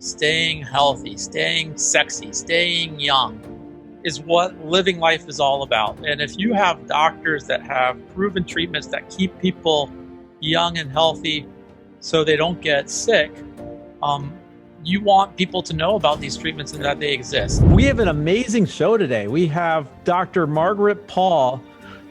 Staying healthy, staying sexy, staying young is what living life is all about. And if you have doctors that have proven treatments that keep people young and healthy so they don't get sick, you want people to know about these treatments and that they exist. We have an amazing show today. We have Dr. Margaret Paul,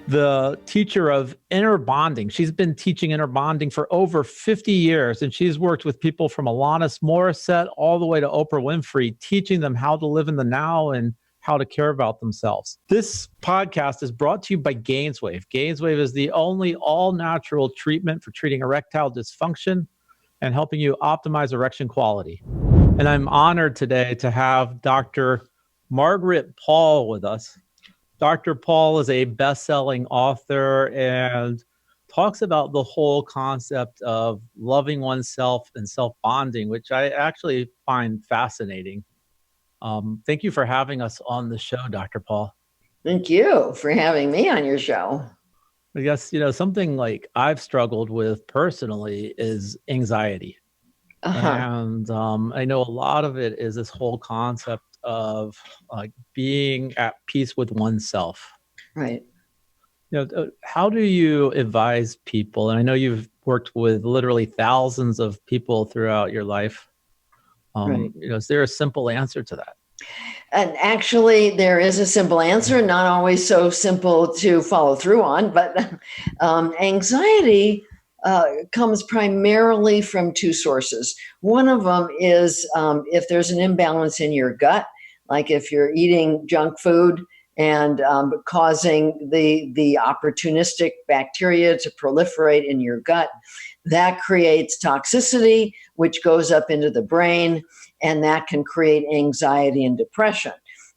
the teacher of inner bonding. She's been teaching inner bonding for over 50 years, and she's worked with people from Alanis Morissette all the way to Oprah Winfrey, teaching them how to live in the now and how to care about themselves. This podcast is brought to you by Gainswave. Gainswave is the only all-natural treatment for treating erectile dysfunction and helping you optimize erection quality. And I'm honored today to have Dr. Margaret Paul with us. Dr. Paul is a best-selling author and talks about the whole concept of loving oneself and self-bonding, which I actually find fascinating. Thank you for having us on the show, Dr. Paul. Thank you for having me on your show. I guess, something like I've struggled with personally is anxiety. And I know a lot of it is this whole concept of being at peace with oneself. Right. How do you advise people? And I know you've worked with literally thousands of people throughout your life. Right. Is there a simple answer to that? And actually, there is a simple answer, not always so simple to follow through on, but anxiety comes primarily from two sources. One of them is if there's an imbalance in your gut, like if you're eating junk food and causing the opportunistic bacteria to proliferate in your gut, that creates toxicity, which goes up into the brain, and that can create anxiety and depression.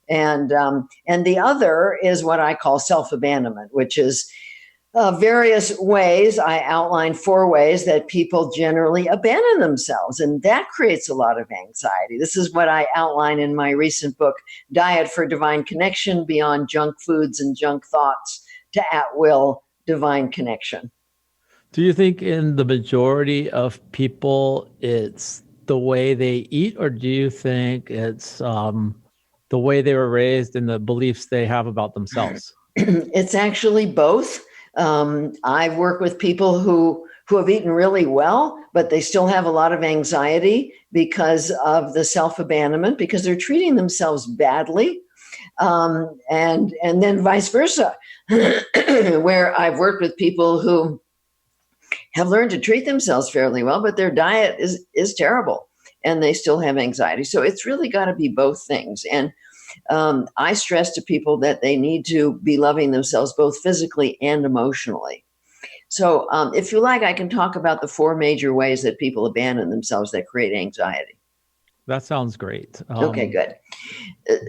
And the other is what I call self-abandonment, which is various ways. I outlined 4 ways that people generally abandon themselves, and that creates a lot of anxiety. This is what I outline in my recent book, Diet for Divine Connection, Beyond Junk Foods and Junk Thoughts to At-Will Divine Connection. Do you think in the majority of people it's the way they eat, or do you think it's the way they were raised and the beliefs they have about themselves? It's actually both. I've worked with people who have eaten really well, but they still have a lot of anxiety because of the self-abandonment, because they're treating themselves badly. And then vice versa, where I've worked with people who have learned to treat themselves fairly well, but their diet is terrible and they still have anxiety. So it's really got to be both things. And I stress to people that they need to be loving themselves both physically and emotionally. So if you like, I can talk about the 4 major ways that people abandon themselves that create anxiety. That sounds great. Okay, good.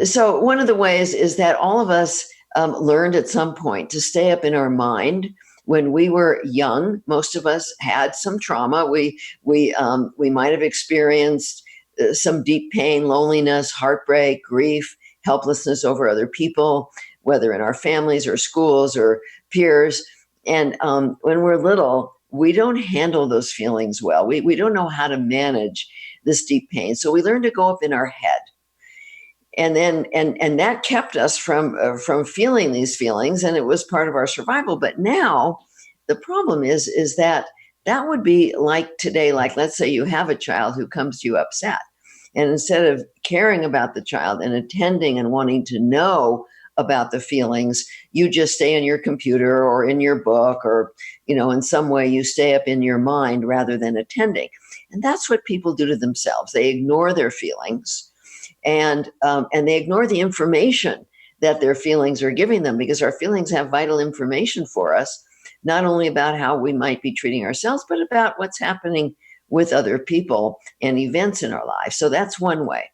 So one of the ways is that all of us learned at some point to stay up in our mind. When we were young, most of us had some trauma. We might have experienced some deep pain, loneliness, heartbreak, grief, helplessness over other people, whether in our families or schools or peers. And when we're little, we don't handle those feelings well. We don't know how to manage this deep pain. So we learn to go up in our head. And then and that kept us from feeling these feelings, and it was part of our survival. But now the problem is that would be like today, like let's say you have a child who comes to you upset. And instead of caring about the child and attending and wanting to know about the feelings, you just stay in your computer or in your book or, in some way you stay up in your mind rather than attending. And that's what people do to themselves. They ignore their feelings and they ignore the information that their feelings are giving them, because our feelings have vital information for us, not only about how we might be treating ourselves, but about what's happening with other people and events in our lives. So that's one way.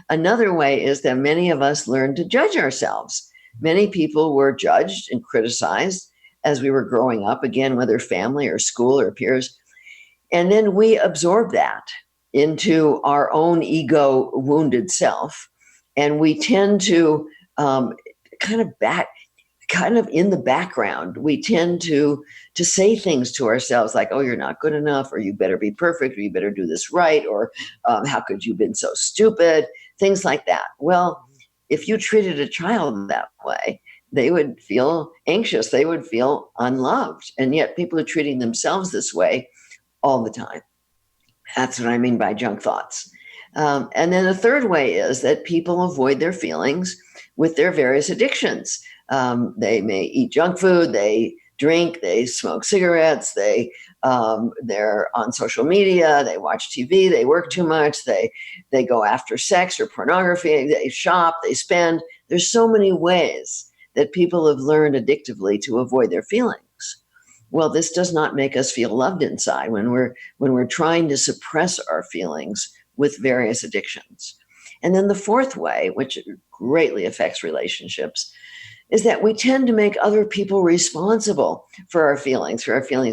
Another way is that many of us learn to judge ourselves. Many people were judged and criticized as we were growing up, again, whether family or school or peers. And then we absorb that into our own ego wounded self. And we tend to kind of kind of in the background. We tend to say things to ourselves like, oh, you're not good enough, or you better be perfect, or you better do this right, or how could you have been so stupid, things like that. Well, if you treated a child that way, they would feel anxious, they would feel unloved. And yet people are treating themselves this way all the time. That's what I mean by junk thoughts. And then the third way is that people avoid their feelings with their various addictions. They may eat junk food, they drink, they smoke cigarettes, they're on social media, they watch TV, they work too much, they go after sex or pornography, they shop, they spend. There's so many ways that people have learned addictively to avoid their feelings. Well, this does not make us feel loved inside when we're trying to suppress our feelings with various addictions. And then the fourth way, which greatly affects relationships, is that we tend to make other people responsible for our feelings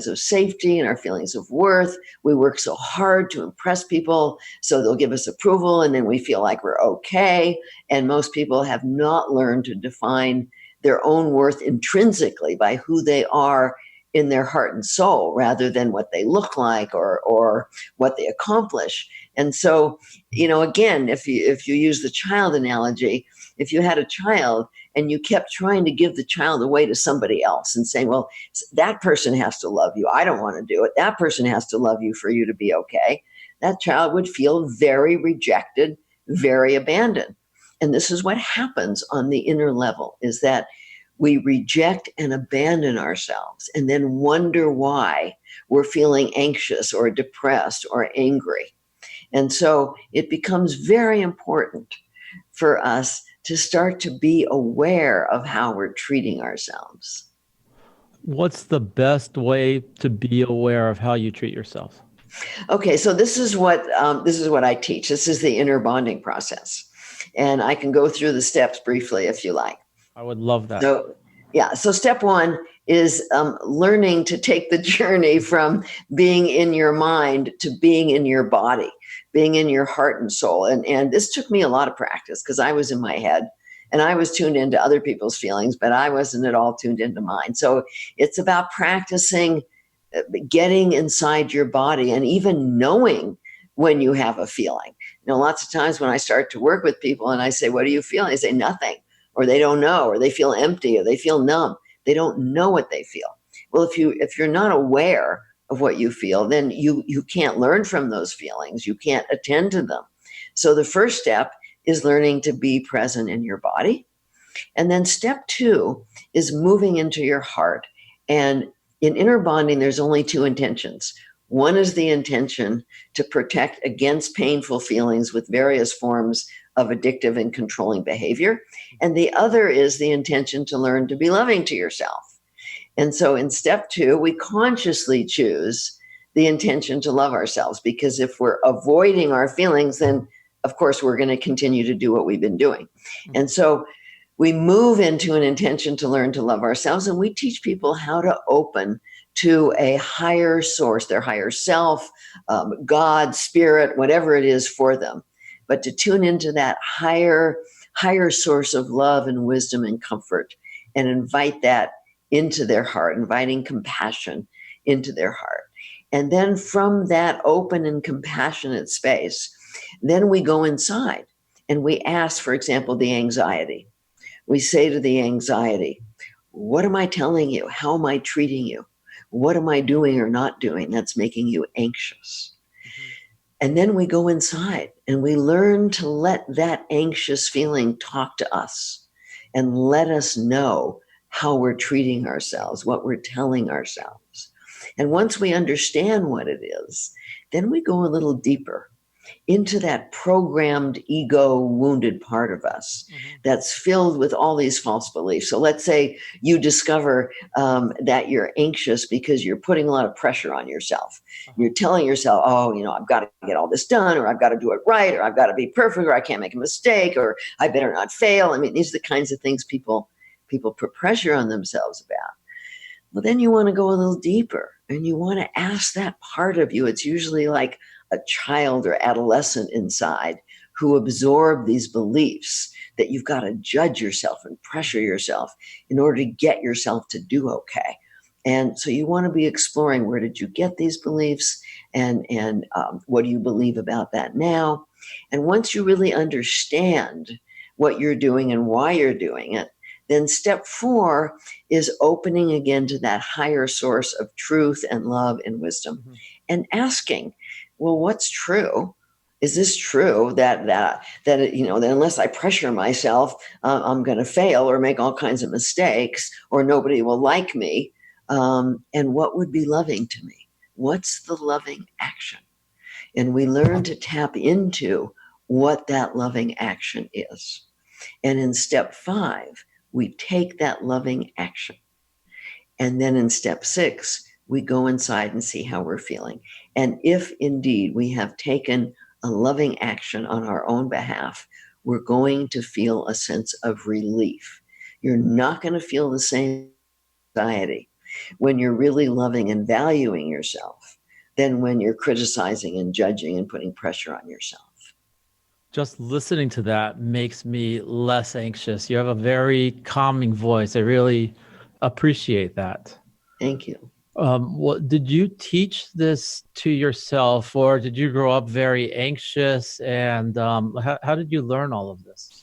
of safety and our feelings of worth. We work so hard to impress people so they'll give us approval, and then we feel like we're okay. And most people have not learned to define their own worth intrinsically by who they are in their heart and soul, rather than what they look like or what they accomplish. And so, again, if you use the child analogy, if you had a child and you kept trying to give the child away to somebody else and saying, well, that person has to love you, I don't want to do it, that person has to love you for you to be okay, that child would feel very rejected, very abandoned. And this is what happens on the inner level, is that we reject and abandon ourselves and then wonder why we're feeling anxious or depressed or angry. And so it becomes very important for us to start to be aware of how we're treating ourselves. What's the best way to be aware of how you treat yourself? Okay, so this is what I teach. This is the inner bonding process. And I can go through the steps briefly if you like. I would love that. So step one is learning to take the journey from being in your mind to being in your body, being in your heart and soul. And this took me a lot of practice because I was in my head and I was tuned into other people's feelings, but I wasn't at all tuned into mine. So it's about practicing getting inside your body and even knowing when you have a feeling. Lots of times when I start to work with people and I say, what are you feeling? They say nothing, or they don't know, or they feel empty, or they feel numb. They don't know what they feel. Well, if you're not aware of what you feel, then you can't learn from those feelings. You can't attend to them. So the first step is learning to be present in your body. And then step two is moving into your heart. And in inner bonding, there's only two intentions. One is the intention to protect against painful feelings with various forms of addictive and controlling behavior. And the other is the intention to learn to be loving to yourself. And so in step two, we consciously choose the intention to love ourselves, because if we're avoiding our feelings, then of course we're going to continue to do what we've been doing. And so we move into an intention to learn to love ourselves, and we teach people how to open to a higher source, their higher self, God, spirit, whatever it is for them, but to tune into that higher source of love and wisdom and comfort and invite that into their heart, inviting compassion into their heart. And then from that open and compassionate space, then we go inside and we ask, for example, the anxiety. We say to the anxiety, what am I telling you? How am I treating you? What am I doing or not doing that's making you anxious? Mm-hmm. And then we go inside and we learn to let that anxious feeling talk to us and let us know how we're treating ourselves, what we're telling ourselves. And once we understand what it is, then we go a little deeper into that programmed ego wounded part of us that's filled with all these false beliefs. So let's say you discover that you're anxious because you're putting a lot of pressure on yourself. You're telling yourself, I've got to get all this done, or I've got to do it right, or I've got to be perfect, or I can't make a mistake, or I better not fail. I mean, these are the kinds of things people put pressure on themselves about. Well, then you want to go a little deeper and you want to ask that part of you. It's usually like a child or adolescent inside who absorb these beliefs that you've got to judge yourself and pressure yourself in order to get yourself to do okay. And so you want to be exploring, where did you get these beliefs, and what do you believe about that now? And once you really understand what you're doing and why you're doing it, then step 4 is opening again to that higher source of truth and love and wisdom, and asking, well, what's true? Is this true that that unless I pressure myself, I'm going to fail or make all kinds of mistakes, or nobody will like me? And what would be loving to me? What's the loving action? And we learn to tap into what that loving action is. And in step 5, we take that loving action. And then in step 6, we go inside and see how we're feeling. And if indeed we have taken a loving action on our own behalf, we're going to feel a sense of relief. You're not going to feel the same anxiety when you're really loving and valuing yourself than when you're criticizing and judging and putting pressure on yourself. Just listening to that makes me less anxious. You have a very calming voice. I really appreciate that. Thank you. What did you teach this to yourself, or did you grow up very anxious? And how did you learn all of this?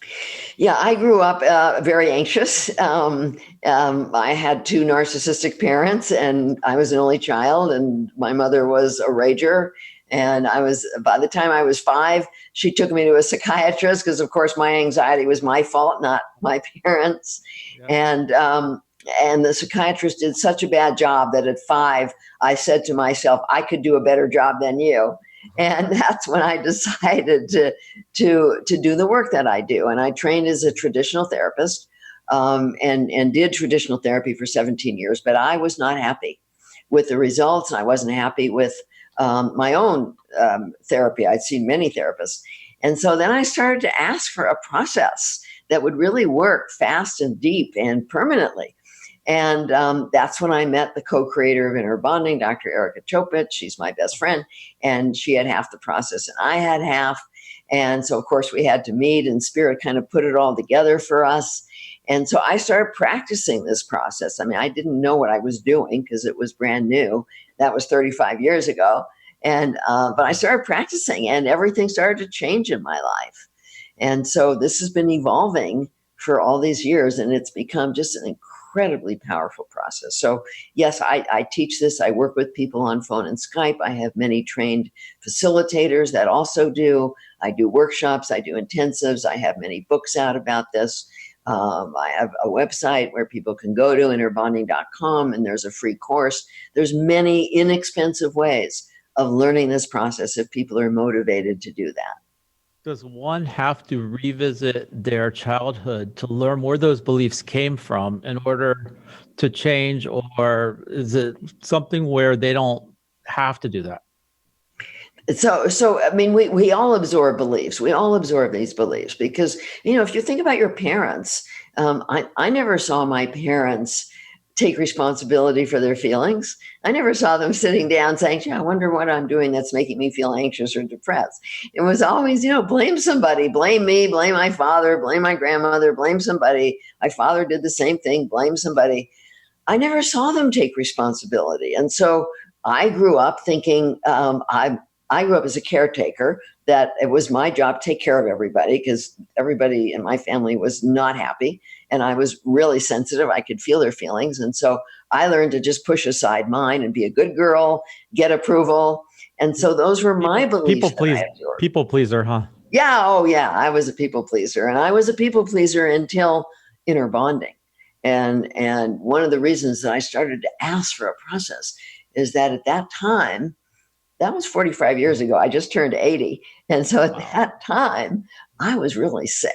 Yeah, I grew up very anxious. I had 2 narcissistic parents, and I was an only child, and my mother was a rager. And by the time I was 5, she took me to a psychiatrist because, of course, my anxiety was my fault, not my parents. Yeah. And the psychiatrist did such a bad job that at 5, I said to myself, I could do a better job than you. And that's when I decided to do the work that I do. And I trained as a traditional therapist, and did traditional therapy for 17 years. But I was not happy with the results, and I wasn't happy with my own therapy. I'd seen many therapists. And so then I started to ask for a process that would really work fast and deep and permanently. And that's when I met the co-creator of Inner Bonding, Dr. Erica Chopit. She's my best friend, and she had half the process and I had half. And so, of course, we had to meet, and Spirit kind of put it all together for us. And so I started practicing this process. I mean, I didn't know what I was doing because it was brand new. That was 35 years ago. And but I started practicing, and everything started to change in my life. And so this has been evolving for all these years, and it's become just an incredibly powerful process. So yes, I teach this. I work with people on phone and Skype. I have many trained facilitators that also do. I do workshops. I do intensives. I have many books out about this. I have a website where people can go to, innerbonding.com, and there's a free course. There's many inexpensive ways of learning this process if people are motivated to do that. Does one have to revisit their childhood to learn where those beliefs came from in order to change, or is it something where they don't have to do that? So I mean, we all absorb beliefs. We all absorb these beliefs because, if you think about your parents, I never saw my parents take responsibility for their feelings. I never saw them sitting down saying, gee, I wonder what I'm doing that's making me feel anxious or depressed. It was always, blame somebody, blame me, blame my father, blame my grandmother, blame somebody. My father did the same thing, blame somebody. I never saw them take responsibility. And so I grew up thinking, I grew up as a caretaker, that it was my job to take care of everybody because everybody in my family was not happy. And I was really sensitive. I could feel their feelings. And so I learned to just push aside mine and be a good girl, get approval. And so those were my beliefs. People pleaser, huh? Yeah. Oh, yeah. I was a people pleaser. And I was a people pleaser until Inner Bonding. And one of the reasons that I started to ask for a process is that at that time, that was 45 years ago. I just turned 80. And so at that time, I was really sick.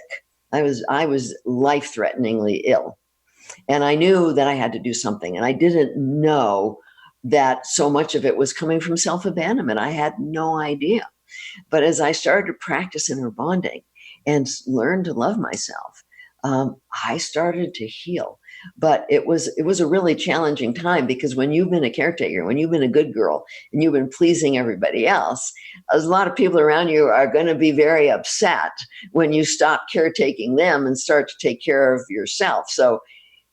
I was life-threateningly ill. And I knew that I had to do something. And I didn't know that so much of it was coming from self-abandonment. I had no idea. But as I started to practice Inner Bonding and learn to love myself, I started to heal. But it was a really challenging time, because when you've been a caretaker, when you've been a good girl and you've been pleasing everybody else, a lot of people around you are going to be very upset when you stop caretaking them and start to take care of yourself. So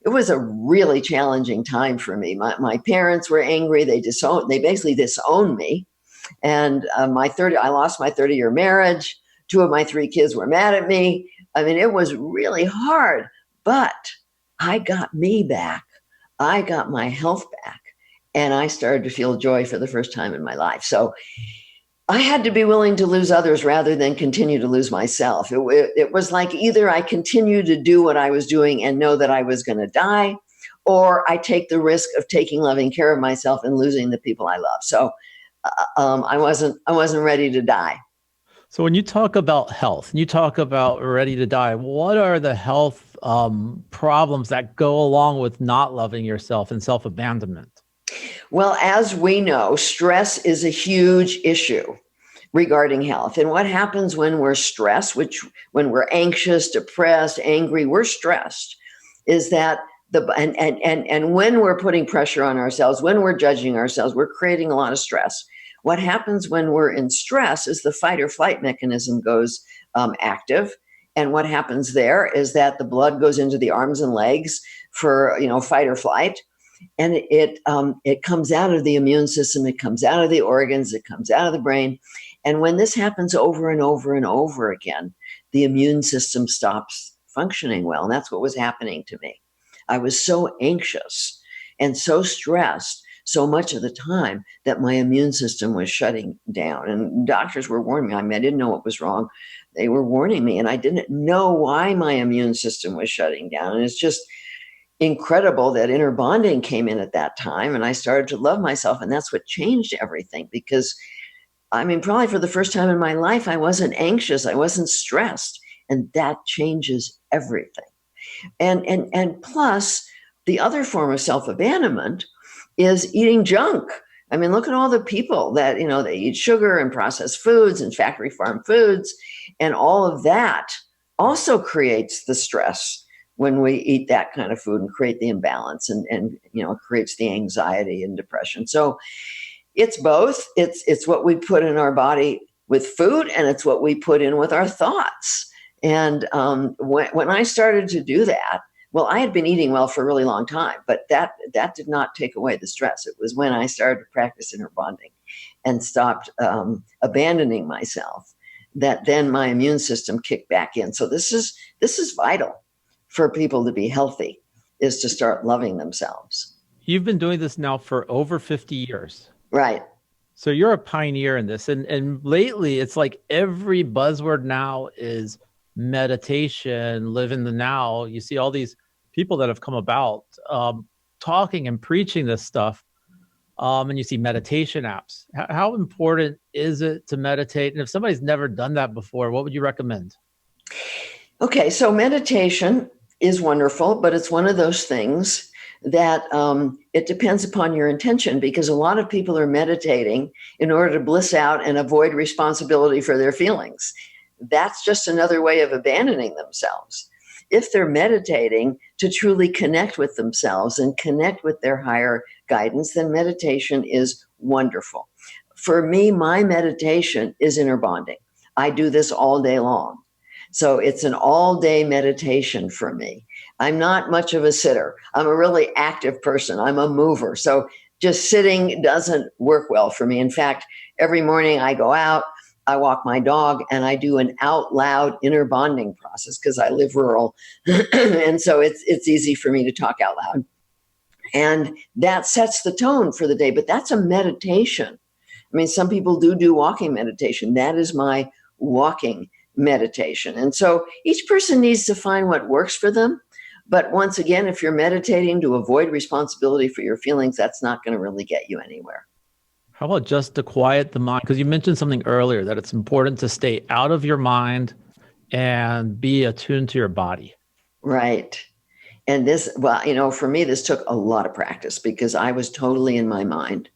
it was a really challenging time for me. My parents were angry. They basically disowned me. And I lost my 30-year marriage. 2 of my 3 kids were mad at me. I mean, it was really hard, but I got me back. I got my health back, and I started to feel joy for the first time in my life. So I had to be willing to lose others rather than continue to lose myself. It was like either I continue to do what I was doing and know that I was going to die, or I take the risk of taking loving care of myself and losing the people I love. So I wasn't ready to die. So when you talk about health, and you talk about ready to die, what are the health problems that go along with not loving yourself and self-abandonment? Well, as we know, stress is a huge issue regarding health. And what happens when we're stressed, when we're anxious, depressed, angry, we're stressed, is that and when we're putting pressure on ourselves, when we're judging ourselves, we're creating a lot of stress. What happens when we're in stress is the fight or flight mechanism goes active. And what happens there is that the blood goes into the arms and legs for, fight or flight. And it comes out of the immune system. It comes out of the organs. It comes out of the brain. And when this happens over and over and over again, the immune system stops functioning well. And that's what was happening to me. I was so anxious and so stressed so much of the time that my immune system was shutting down. And doctors were warning me. I didn't know what was wrong. They were warning me, and I didn't know why my immune system was shutting down. And it's just incredible that inner bonding came in at that time, and I started to love myself, and that's what changed everything. Because, probably for the first time in my life, I wasn't anxious, I wasn't stressed, and that changes everything. And plus, the other form of self-abandonment is eating junk. Look at all the people that, they eat sugar and processed foods and factory farm foods, and all of that also creates the stress when we eat that kind of food and create the imbalance and creates the anxiety and depression. So it's both. It's what we put in our body with food, and it's what we put in with our thoughts. And when I started to do that, well, I had been eating well for a really long time, but that did not take away the stress. It was when I started to practice inner bonding and stopped abandoning myself that then my immune system kicked back in. So this is vital for people to be healthy, is to start loving themselves. You've been doing this now for over 50 years. Right. So you're a pioneer in this. And lately, it's like every buzzword now is meditation, live in the now. You see all these people that have come about talking and preaching this stuff. And you see meditation apps. How important is it to meditate? And if somebody's never done that before, what would you recommend? Okay, so meditation is wonderful, but it's one of those things that it depends upon your intention, because a lot of people are meditating in order to bliss out and avoid responsibility for their feelings. That's just another way of abandoning themselves. If they're meditating to truly connect with themselves and connect with their higher guidance, then meditation is wonderful. For me, my meditation is inner bonding. I do this all day long. So it's an all-day meditation for me. I'm not much of a sitter. I'm a really active person. I'm a mover. So just sitting doesn't work well for me. In fact, every morning I go out, I walk my dog, and I do an out loud inner bonding process because I live rural. And so it's easy for me to talk out loud. And that sets the tone for the day, but that's a meditation. Some people do walking meditation. That is my walking meditation. And so each person needs to find what works for them. But once again, if you're meditating to avoid responsibility for your feelings, that's not going to really get you anywhere. How about just to quiet the mind? Because you mentioned something earlier, that it's important to stay out of your mind and be attuned to your body. Right. And this, for me, this took a lot of practice because I was totally in my mind.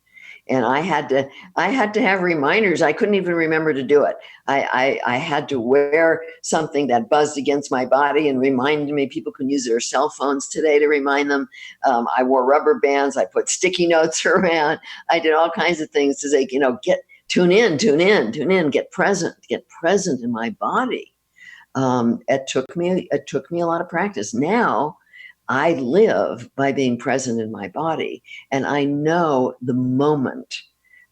And I had to have reminders. I couldn't even remember to do it. I had to wear something that buzzed against my body and reminded me. People can use their cell phones today to remind them. I wore rubber bands. I put sticky notes around. I did all kinds of things to say, tune in, get present in my body. It took me a lot of practice. Now I live by being present in my body, and I know the moment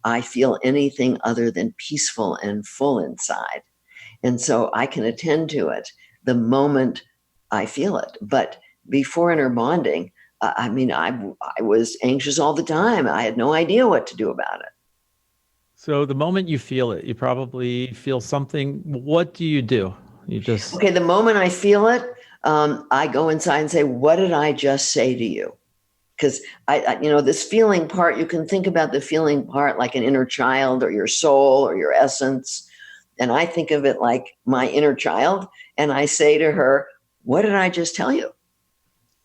I feel anything other than peaceful and full inside. And so I can attend to it the moment I feel it. But before inner bonding, I was anxious all the time. I had no idea what to do about it. So the moment you feel it, you probably feel something. What do? You just... Okay, the moment I feel it, I go inside and say, what did I just say to you? Because this feeling part, you can think about the feeling part like an inner child or your soul or your essence. And I think of it like my inner child. And I say to her, what did I just tell you?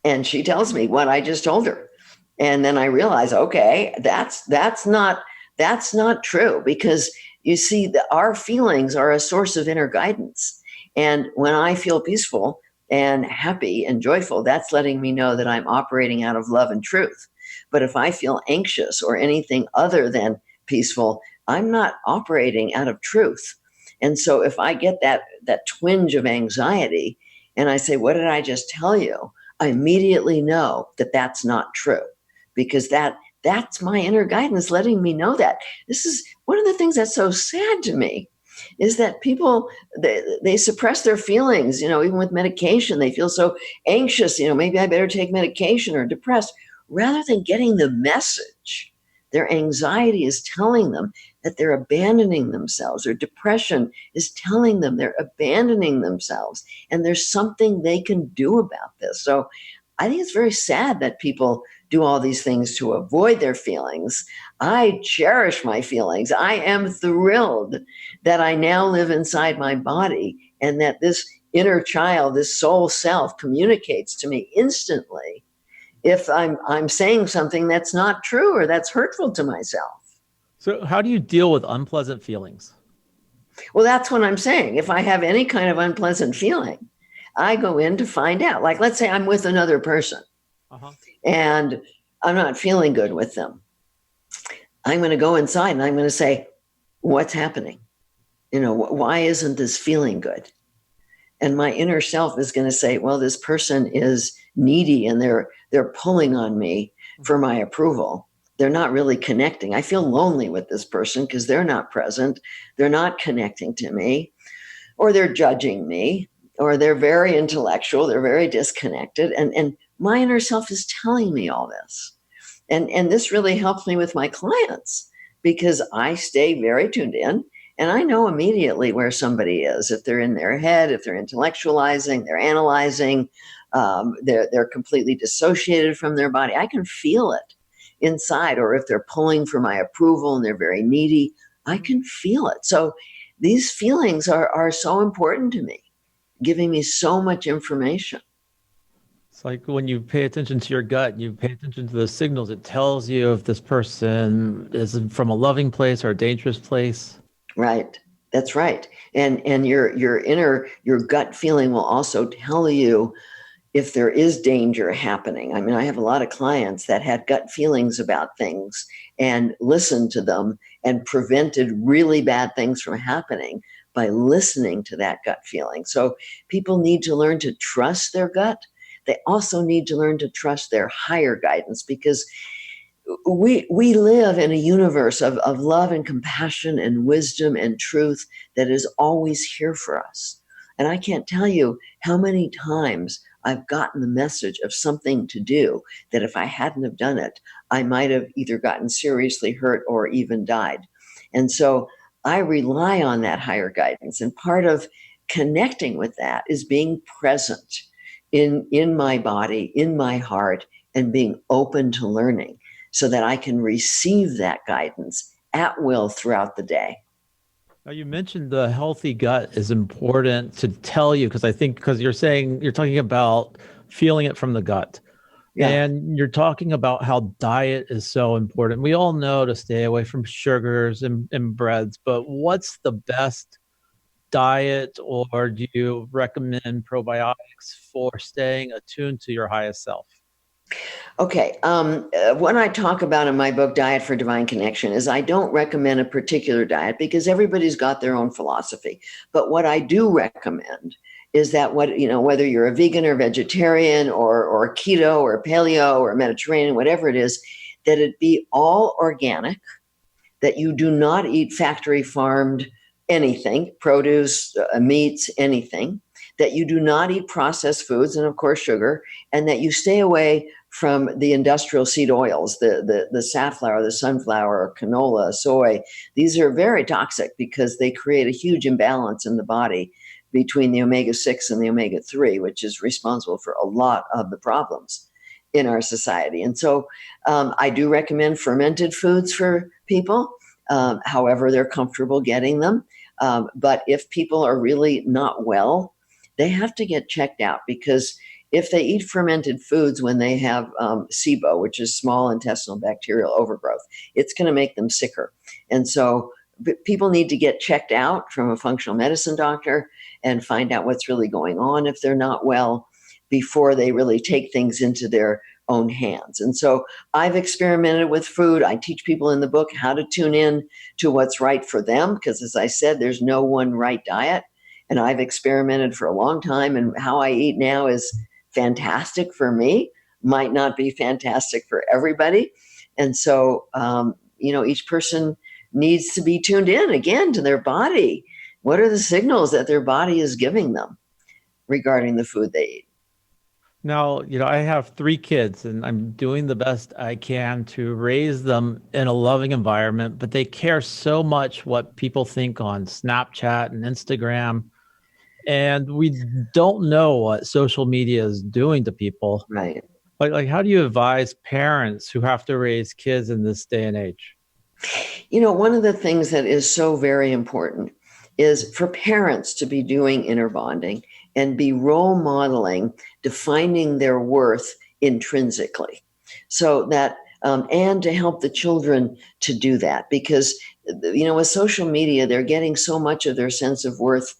And she tells me what I just told her. And then I realize, okay, that's not true, because you see, our feelings are a source of inner guidance. And when I feel peaceful and happy and joyful, that's letting me know that I'm operating out of love and truth. But if I feel anxious or anything other than peaceful, I'm not operating out of truth. And so if I get that twinge of anxiety and I say, what did I just tell you? I immediately know that that's not true, because that's my inner guidance letting me know that. This is one of the things that's so sad to me, is that people, they suppress their feelings, even with medication. They feel so anxious, maybe I better take medication, or depressed, rather than getting the message. Their anxiety is telling them that they're abandoning themselves. Their depression is telling them they're abandoning themselves. And there's something they can do about this. So I think it's very sad that people do all these things to avoid their feelings. I cherish my feelings. I am thrilled that I now live inside my body, and that this inner child, this soul self, communicates to me instantly if I'm saying something that's not true or that's hurtful to myself. So how do you deal with unpleasant feelings? Well, that's what I'm saying. If I have any kind of unpleasant feeling, I go in to find out. Like, let's say I'm with another person and I'm not feeling good with them. I'm going to go inside and I'm going to say, what's happening? Why isn't this feeling good? And my inner self is going to say, well, this person is needy and they're pulling on me for my approval. They're not really connecting. I feel lonely with this person because they're not present. They're not connecting to me, or they're judging me, or they're very intellectual. They're very disconnected. And my inner self is telling me all this. And this really helps me with my clients, because I stay very tuned in. And I know immediately where somebody is, if they're in their head, if they're intellectualizing, they're analyzing, they're completely dissociated from their body. I can feel it inside. Or if they're pulling for my approval and they're very needy, I can feel it. So these feelings are so important to me, giving me so much information. It's like when you pay attention to your gut, you pay attention to the signals. It tells you if this person is from a loving place or a dangerous place. Right. That's right. And your gut feeling will also tell you if there is danger happening. I mean, I have a lot of clients that had gut feelings about things and listened to them and prevented really bad things from happening by listening to that gut feeling. So people need to learn to trust their gut. They also need to learn to trust their higher guidance, because we live in a universe of love and compassion and wisdom and truth that is always here for us. And I can't tell you how many times I've gotten the message of something to do that if I hadn't have done it, I might have either gotten seriously hurt or even died. And so I rely on that higher guidance. And part of connecting with that is being present in my body, in my heart, and being open to learning, so that I can receive that guidance at will throughout the day. Now, you mentioned the healthy gut is important to tell you, because I think, because you're talking about feeling it from the gut. Yeah. And you're talking about how diet is so important. We all know to stay away from sugars and breads, but what's the best diet, or do you recommend probiotics for staying attuned to your highest self? Okay. What I talk about in my book, Diet for Divine Connection, is I don't recommend a particular diet because everybody's got their own philosophy. But what I do recommend is that whether you're a vegan or vegetarian or keto or paleo or Mediterranean, whatever it is, that it be all organic, that you do not eat factory farmed anything, produce, meats, anything, that you do not eat processed foods and, of course, sugar, and that you stay away from the industrial seed oils, the safflower, the sunflower, canola, soy. These are very toxic because they create a huge imbalance in the body between the omega-6 and the omega-3, which is responsible for a lot of the problems in our society. And so I do recommend fermented foods for people, however they're comfortable getting them. But if people are really not well, they have to get checked out, because if they eat fermented foods when they have SIBO, which is small intestinal bacterial overgrowth, it's going to make them sicker. And so people need to get checked out from a functional medicine doctor and find out what's really going on if they're not well before they really take things into their own hands. And so I've experimented with food. I teach people in the book how to tune in to what's right for them, because, as I said, there's no one right diet. And I've experimented for a long time, and how I eat now is fantastic for me, might not be fantastic for everybody. And so, each person needs to be tuned in again to their body. What are the signals that their body is giving them regarding the food they eat? Now, I have 3 kids and I'm doing the best I can to raise them in a loving environment, but they care so much what people think on Snapchat and Instagram. And we don't know what social media is doing to people. Right. Like how do you advise parents who have to raise kids in this day and age? One of the things that is so very important is for parents to be doing inner bonding and be role modeling, defining their worth intrinsically. So that, and to help the children to do that, because, with social media, they're getting so much of their sense of worth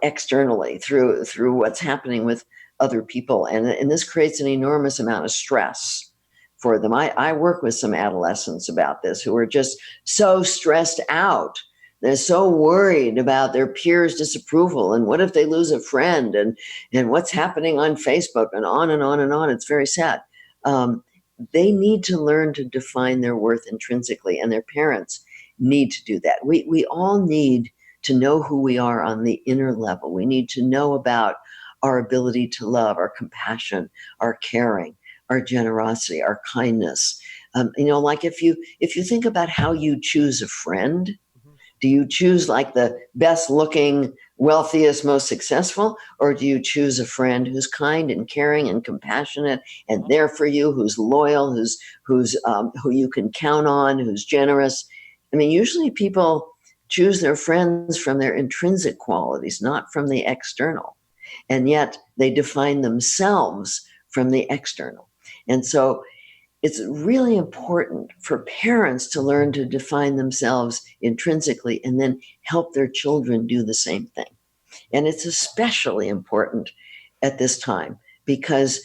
externally through what's happening with other people. And this creates an enormous amount of stress for them. I work with some adolescents about this who are just so stressed out. They're so worried about their peers' disapproval, and what if they lose a friend, and what's happening on Facebook, and on and on and on. It's very sad. They need to learn to define their worth intrinsically, and their parents need to do that. We all need to know who we are on the inner level. We need to know about our ability to love, our compassion, our caring, our generosity, our kindness. Like if you think about how you choose a friend, do you choose like the best looking, wealthiest, most successful, or do you choose a friend who's kind and caring and compassionate and there for you, who's loyal, who's who you can count on, who's generous? I mean, usually people choose their friends from their intrinsic qualities, not from the external, and yet they define themselves from the external. And so it's really important for parents to learn to define themselves intrinsically and then help their children do the same thing. And it's especially important at this time because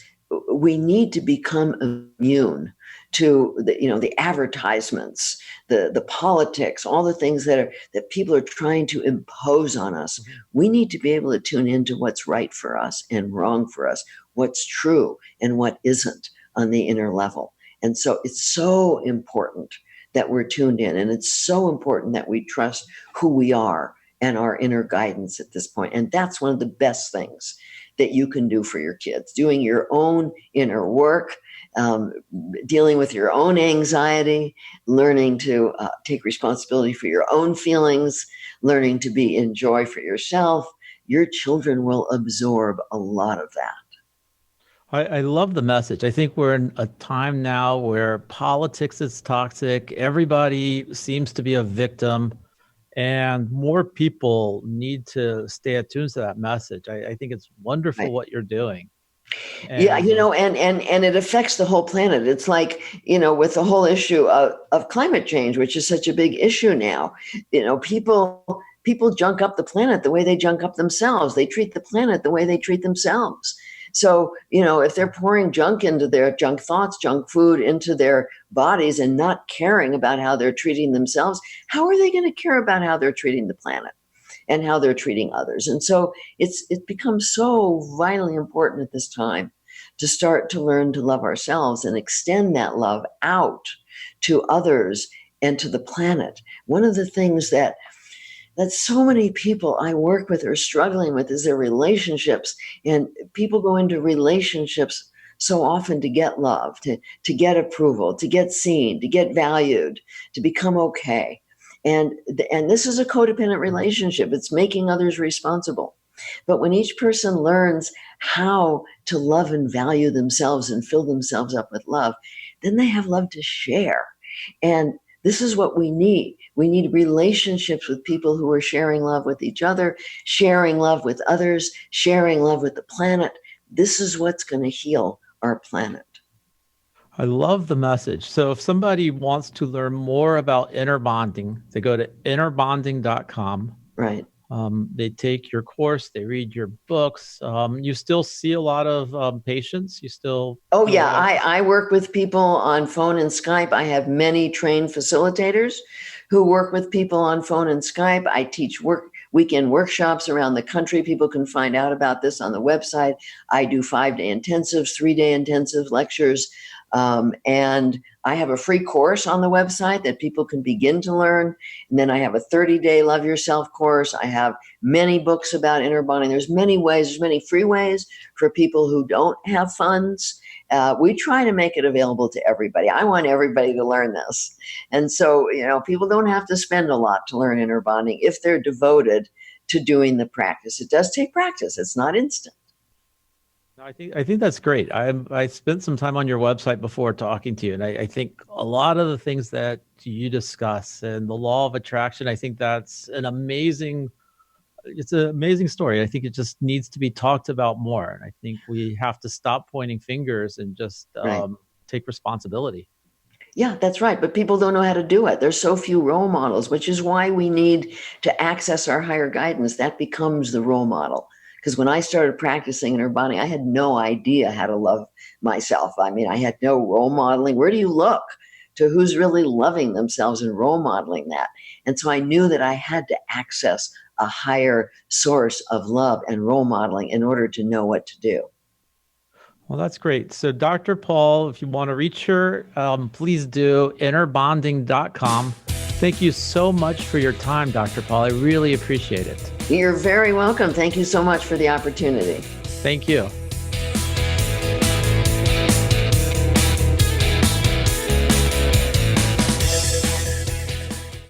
we need to become immune to the advertisements, the politics, all the things that people are trying to impose on us. We need to be able to tune into what's right for us and wrong for us, what's true and what isn't on the inner level. And so it's so important that we're tuned in, and it's so important that we trust who we are and our inner guidance at this point. And that's one of the best things that you can do for your kids, doing your own inner work, dealing with your own anxiety, learning to take responsibility for your own feelings, learning to be in joy for yourself. Your children will absorb a lot of that. I love the message. I think we're in a time now where politics is toxic. Everybody seems to be a victim, and more people need to stay attuned to that message. I think it's wonderful Right. what you're doing. Yeah, and it affects the whole planet. It's like, with the whole issue of climate change, which is such a big issue now, people junk up the planet the way they junk up themselves. They treat the planet the way they treat themselves. So, if they're pouring junk into their junk thoughts, junk food into their bodies and not caring about how they're treating themselves, how are they going to care about how they're treating the planet and how they're treating others? And so it becomes so vitally important at this time to start to learn to love ourselves and extend that love out to others and to the planet. One of the things that so many people I work with are struggling with is their relationships. And people go into relationships so often to get love, to get approval, to get seen, to get valued, to become okay. And this is a codependent relationship. It's making others responsible. But when each person learns how to love and value themselves and fill themselves up with love, then they have love to share. And this is what we need. We need relationships with people who are sharing love with each other, sharing love with others, sharing love with the planet. This is what's going to heal our planet. I love the message. So if somebody wants to learn more about inner bonding, they go to innerbonding.com. Right. They take your course, they read your books. You still see a lot of patients? You still? Oh, yeah. I work with people on phone and Skype. I have many trained facilitators who work with people on phone and Skype. I teach weekend workshops around the country. People can find out about this on the website. I do 5-day intensives, 3-day intensive lectures. And I have a free course on the website that people can begin to learn. And then I have a 30-day Love Yourself course. I have many books about inner bonding. There's many ways, there's many free ways for people who don't have funds. We try to make it available to everybody. I want everybody to learn this. And so, people don't have to spend a lot to learn inner bonding if they're devoted to doing the practice. It does take practice. It's not instant. I think that's great. I spent some time on your website before talking to you, and I think a lot of the things that you discuss and the law of attraction, I think that's it's an amazing story. I think it just needs to be talked about more. And I think we have to stop pointing fingers and just take responsibility. Yeah, that's right. But people don't know how to do it. There's so few role models, which is why we need to access our higher guidance. That becomes the role model. Because when I started practicing inner bonding, I had no idea how to love myself. I mean, I had no role modeling. Where do you look to who's really loving themselves and role modeling that? And so I knew that I had to access a higher source of love and role modeling in order to know what to do. Well, that's great. So Dr. Paul, if you want to reach her, please do innerbonding.com. Thank you so much for your time, Dr. Paul. I really appreciate it. You're very welcome. Thank you so much for the opportunity. Thank you.